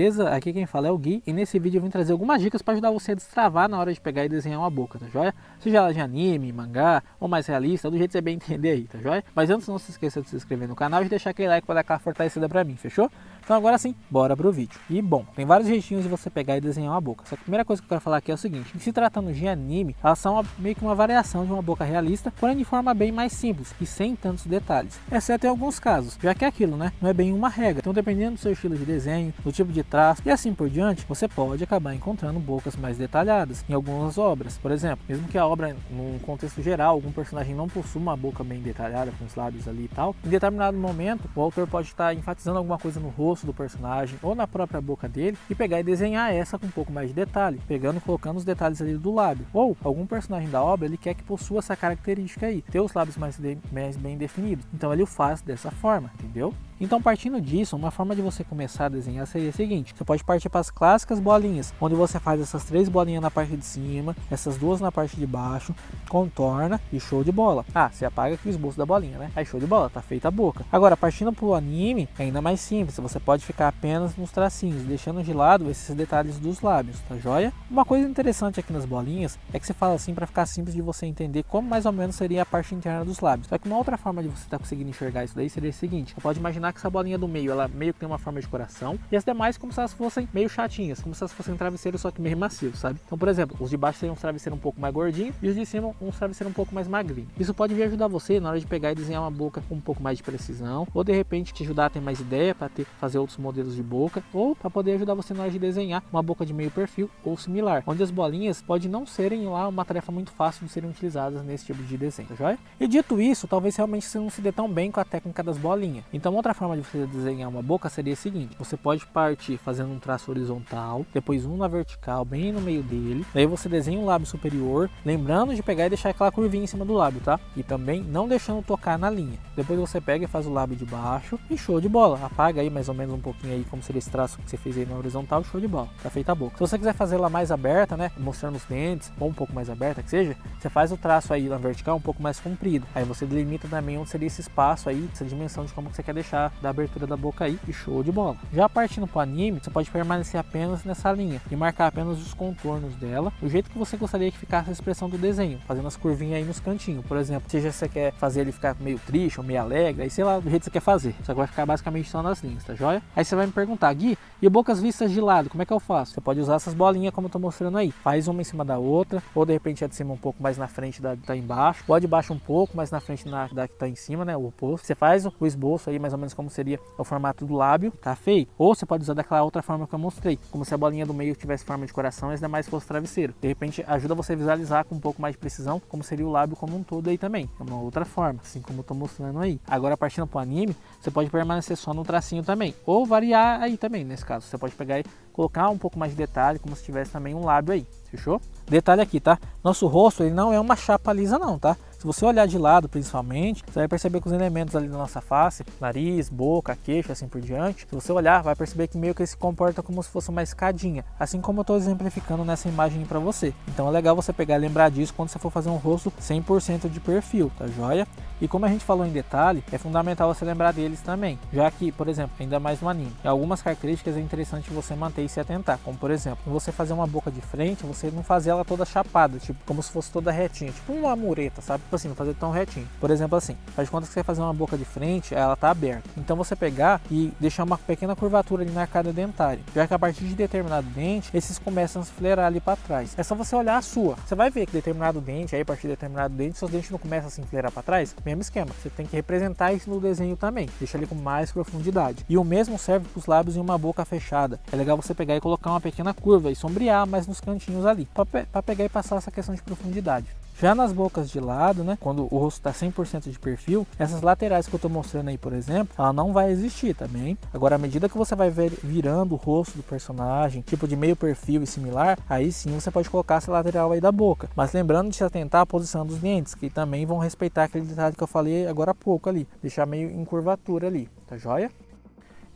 Beleza? Aqui quem fala é o Gui e nesse vídeo eu vim trazer algumas dicas para ajudar você a destravar na hora de pegar e desenhar uma boca, tá joia? Seja ela de anime, mangá ou mais realista, do jeito que você bem entender aí, tá joia? Mas antes não se esqueça de se inscrever no canal e de deixar aquele like para dar aquela fortalecida pra mim, fechou? Então agora sim, bora pro vídeo. E bom, tem vários jeitinhos de você pegar e desenhar uma boca. Só que a primeira coisa que eu quero falar aqui é o seguinte: se tratando de anime, elas são meio que uma variação de uma boca realista, porém de forma bem mais simples e sem tantos detalhes. Exceto em alguns casos, já que é aquilo, né? Não é bem uma regra. Então dependendo do seu estilo de desenho, do tipo de traço e assim por diante, você pode acabar encontrando bocas mais detalhadas em algumas obras. Por exemplo, mesmo que a obra, num contexto geral, algum personagem não possua uma boca bem detalhada, com os lábios ali e tal, em determinado momento, o autor pode estar enfatizando alguma coisa no rosto do personagem ou na própria boca dele e pegar e desenhar essa com um pouco mais de detalhe, pegando e colocando os detalhes ali do lábio. Ou algum personagem da obra, ele quer que possua essa característica aí, ter os lábios mais bem definidos. Então ele o faz dessa forma, entendeu? Então, partindo disso, uma forma de você começar a desenhar seria a seguinte: você pode partir para as clássicas bolinhas, onde você faz essas 3 bolinhas na parte de cima, essas 2 na parte de baixo, contorna e show de bola. Ah, você apaga aqui o esboço da bolinha, né? Aí show de bola, tá feita a boca. Agora, partindo para o anime, é ainda mais simples, você pode ficar apenas nos tracinhos, deixando de lado esses detalhes dos lábios, tá joia? Uma coisa interessante aqui nas bolinhas é que você fala assim para ficar simples de você entender como mais ou menos seria a parte interna dos lábios. Só que uma outra forma de você estar conseguindo enxergar isso daí seria o seguinte: você pode imaginar que essa bolinha do meio, ela meio que tem uma forma de coração, e as demais como se elas fossem meio chatinhas, como se elas fossem travesseiros, só que meio macios, sabe? Então, por exemplo, os de baixo seriam uns travesseiros um pouco mais gordinhos e os de cima uns travesseiros um pouco mais magrinhos. Isso pode vir ajudar você na hora de pegar e desenhar uma boca com um pouco mais de precisão, ou de repente te ajudar a ter mais ideia para fazer outros modelos de boca, ou para poder ajudar você na hora de desenhar uma boca de meio perfil ou similar, onde as bolinhas podem não serem lá uma tarefa muito fácil de serem utilizadas nesse tipo de desenho, tá joia? E dito isso, talvez realmente você não se dê tão bem com a técnica das bolinhas. Então, outra forma de você desenhar uma boca seria a seguinte: você pode partir fazendo um traço horizontal, depois um na vertical, bem no meio dele, daí você desenha um lábio superior, lembrando de pegar e deixar aquela curvinha em cima do lábio, tá? E também não deixando tocar na linha. Depois você pega e faz o lábio de baixo e show de bola. Apaga aí mais ou menos um pouquinho aí como seria esse traço que você fez aí na horizontal, show de bola, tá feita a boca. Se você quiser fazer ela mais aberta, né, mostrando os dentes, ou um pouco mais aberta que seja, você faz o traço aí na vertical um pouco mais comprido, aí você delimita também onde seria esse espaço aí, essa dimensão de como você quer deixar da abertura da boca aí, e show de bola. Já partindo para o anime, você pode permanecer apenas nessa linha e marcar apenas os contornos dela, do jeito que você gostaria que ficasse a expressão do desenho, fazendo as curvinhas aí nos cantinhos. Por exemplo, seja você quer fazer ele ficar meio triste ou meio alegre, aí sei lá, do jeito que você quer fazer, só que vai ficar basicamente só nas linhas, tá joia? Aí você vai me perguntar: Gui, e bocas vistas de lado, como é que eu faço? Você pode usar essas bolinhas como eu tô mostrando aí, faz uma em cima da outra, ou de repente a de cima um pouco mais na frente da que tá embaixo, ou a de baixo um pouco mais na frente da que tá em cima, né, o oposto. Você faz o esboço aí mais ou menos como seria o formato do lábio, tá feio? Ou você pode usar daquela outra forma que eu mostrei, como se a bolinha do meio tivesse forma de coração e as demais fosse travesseiro. De repente ajuda você a visualizar com um pouco mais de precisão como seria o lábio como um todo aí também. É uma outra forma, assim como eu tô mostrando aí. Agora, partindo pro anime, você pode permanecer só no tracinho também, ou variar aí também. Nesse caso, você pode pegar e colocar um pouco mais de detalhe, como se tivesse também um lábio aí, fechou? Detalhe aqui, tá? Nosso rosto, ele não é uma chapa lisa não, tá? Se você olhar de lado, principalmente, você vai perceber que os elementos ali da nossa face, nariz, boca, queixo, assim por diante, se você olhar, vai perceber que meio que ele se comporta como se fosse uma escadinha, assim como eu estou exemplificando nessa imagem para você. Então é legal você pegar e lembrar disso quando você for fazer um rosto 100% de perfil, tá joia? E como a gente falou em detalhe, é fundamental você lembrar deles também, já que, por exemplo, ainda mais no anime, algumas características é interessante você manter e se atentar, como por exemplo, você fazer uma boca de frente, você não fazer ela toda chapada, tipo, como se fosse toda retinha, tipo uma mureta, sabe? Tipo assim, não fazer tão retinho. Por exemplo assim, faz de conta que você vai fazer uma boca de frente, ela tá aberta. Então você pegar e deixar uma pequena curvatura ali na arcada dentária, já que a partir de determinado dente, esses começam a se flerar ali para trás. É só você olhar a sua. Você vai ver que determinado dente, aí a partir de determinado dente, seus dentes não começam a se flerar para trás. Mesmo esquema. Você tem que representar isso no desenho também. Deixa ele com mais profundidade. E o mesmo serve para os lábios em uma boca fechada. É legal você pegar e colocar uma pequena curva e sombrear mais nos cantinhos ali, para pegar e passar essa questão de profundidade. Já nas bocas de lado, né, quando o rosto está 100% de perfil, essas laterais que eu estou mostrando aí, por exemplo, ela não vai existir também. Agora, à medida que você vai virando o rosto do personagem, tipo de meio perfil e similar, aí sim você pode colocar essa lateral aí da boca. Mas lembrando de se atentar à posição dos dentes, que também vão respeitar aquele detalhe que eu falei agora há pouco ali, deixar meio em curvatura ali, tá joia?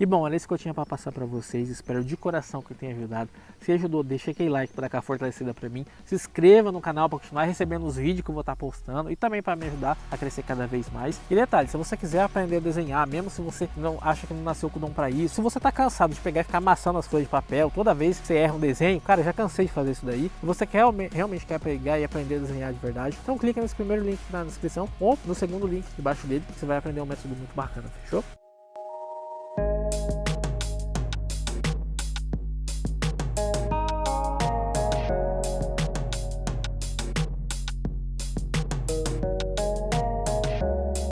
E bom, era isso que eu tinha para passar para vocês, espero de coração que eu tenha ajudado. Se ajudou, deixa aquele like para dar aquela fortalecida para mim, se inscreva no canal para continuar recebendo os vídeos que eu vou estar postando e também para me ajudar a crescer cada vez mais. E detalhe, se você quiser aprender a desenhar, mesmo se você não acha que não nasceu com dom para isso, se você tá cansado de pegar e ficar amassando as folhas de papel toda vez que você erra um desenho, cara, já cansei de fazer isso daí, e você quer, realmente quer pegar e aprender a desenhar de verdade, então clica nesse primeiro link na descrição ou no segundo link debaixo dele, que você vai aprender um método muito bacana, fechou?